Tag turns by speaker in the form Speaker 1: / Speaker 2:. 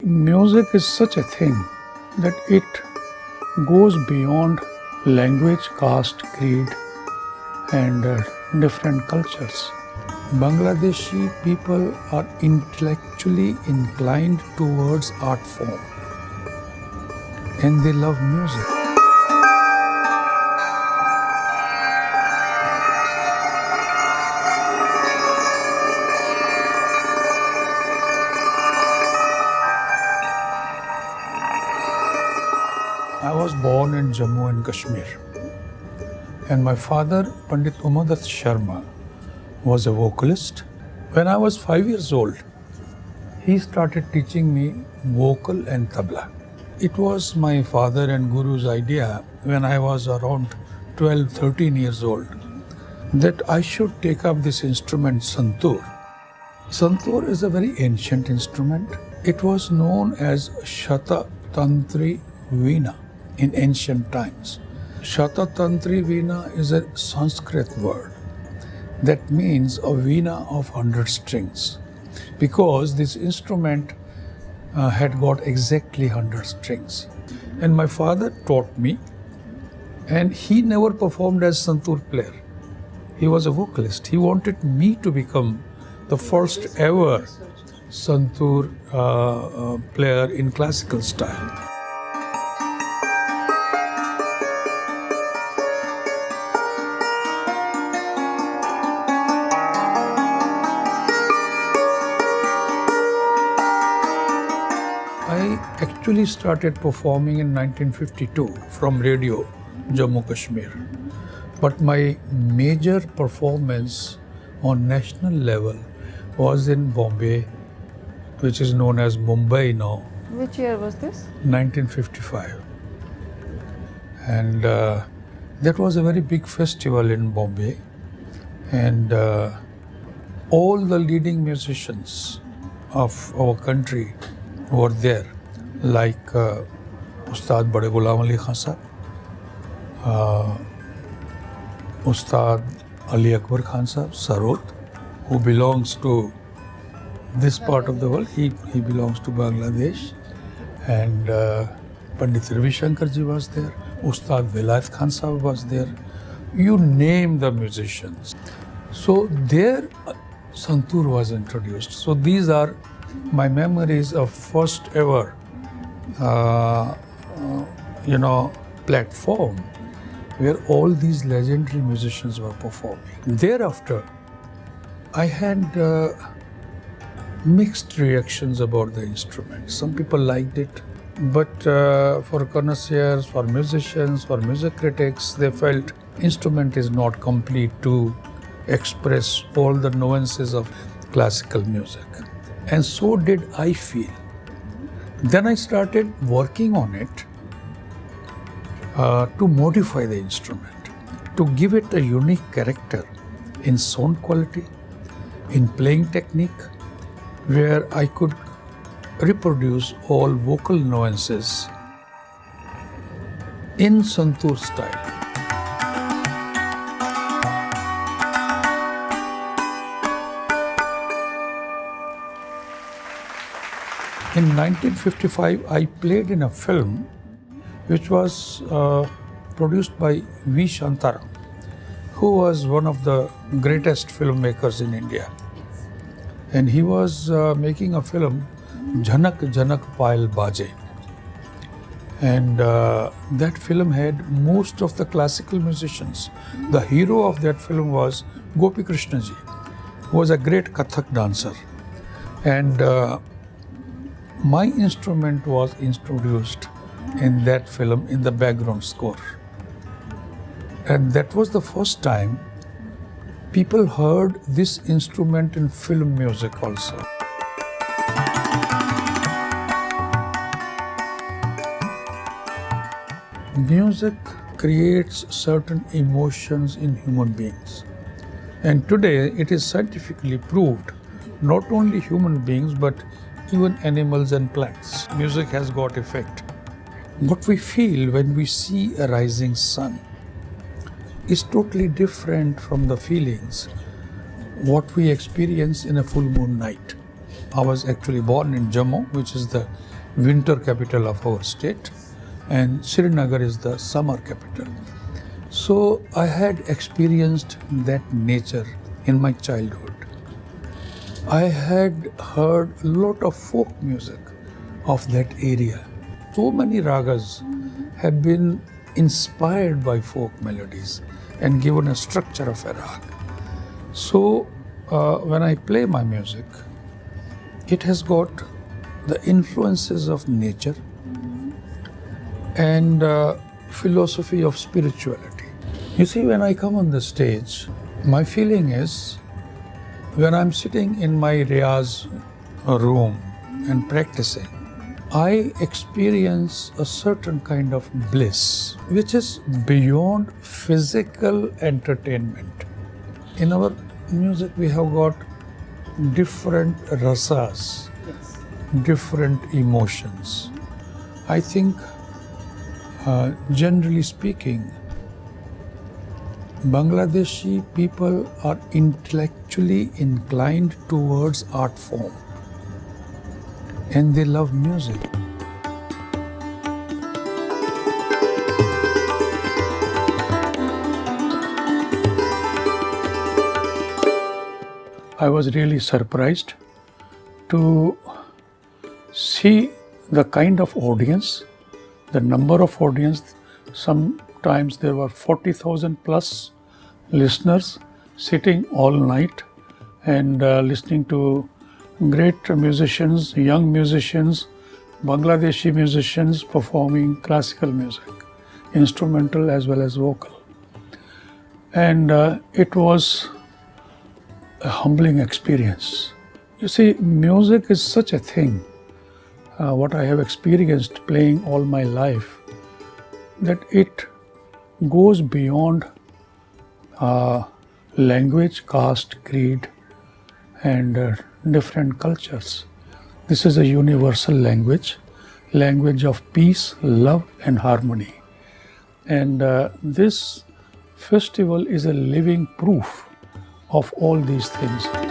Speaker 1: Music is such a thing that it goes beyond language, caste, creed, and different cultures. Bangladeshi people are intellectually inclined towards art form, and they love music. I was born in Jammu and Kashmir, and my father, Pandit Deenanath Sharma, was a vocalist. When I was 5 years old, he started teaching me vocal and tabla. It was my father and Guru's idea when I was around 12, 13 years old that I should take up this instrument, Santoor. Santoor is a very ancient instrument. It was known as Shatatantri Veena in ancient times. Shatatantri Veena is a Sanskrit word that means a veena of 100 strings, because this instrument had got exactly 100 strings. And my father taught me, and he never performed as Santoor player. He was a vocalist. He wanted me to become the first ever Santoor player in classical style. I actually started performing in 1952 from radio, Jammu Kashmir. But my major performance on national level was in Bombay, which is known as Mumbai now.
Speaker 2: Which year was this?
Speaker 1: 1955. And that was a very big festival in Bombay. And all the leading musicians of our country were there, like Ustad Bade Ghulam Ali Khan Sahab, Ustad Ali Akbar Khan Sahab, Sarod, who belongs to this part of the world. He belongs to Bangladesh. And Pandit Ravi Shankar ji was there. Ustad Vilayat Khan Sahab was there. You name the musicians. So there Santoor was introduced. So these are my memories of first ever, platform where all these legendary musicians were performing. Thereafter, I had mixed reactions about the instrument. Some people liked it, but for connoisseurs, for musicians, for music critics, they felt instrument is not complete to express all the nuances of classical music. And so did I feel. Then I started working on it to modify the instrument, to give it a unique character in sound quality, in playing technique, where I could reproduce all vocal nuances in Santoor style. In 1955, I played in a film which was produced by V. Shantaram, who was one of the greatest filmmakers in India. And he was making a film, Jhanak Jhanak Payal Baje. And that film had most of the classical musicians. The hero of that film was Gopi Krishna ji, who was a great Kathak dancer. And my instrument was introduced in that film in the background score. And that was the first time people heard this instrument in film music also. Music creates certain emotions in human beings. And today it is scientifically proved, not only human beings but even animals and plants. Music has got effect. What we feel when we see a rising sun is totally different from the feelings what we experience in a full moon night. I was actually born in Jammu, which is the winter capital of our state, and Srinagar is the summer capital. So I had experienced that nature in my childhood. I had heard a lot of folk music of that area. So many ragas have been inspired by folk melodies and given a structure of a rag. So when I play my music, it has got the influences of nature and philosophy of spirituality. You see, when I come on the stage, my feeling is when I'm sitting in my riyaz room and practicing, I experience a certain kind of bliss which is beyond physical entertainment. In our music, we have got different rasas, different emotions. I think, generally speaking, Bangladeshi people are intellectually inclined towards art form, and they love music. I was really surprised to see the kind of audience, the number of audience. Sometimes there were 40,000 plus listeners sitting all night and listening to great musicians, young musicians, Bangladeshi musicians performing classical music, instrumental as well as vocal. And it was a humbling experience. You see, music is such a thing, what I have experienced playing all my life, that it goes beyond language, caste, creed, and different cultures. This is a universal language of peace, love, and harmony. And this festival is a living proof of all these things.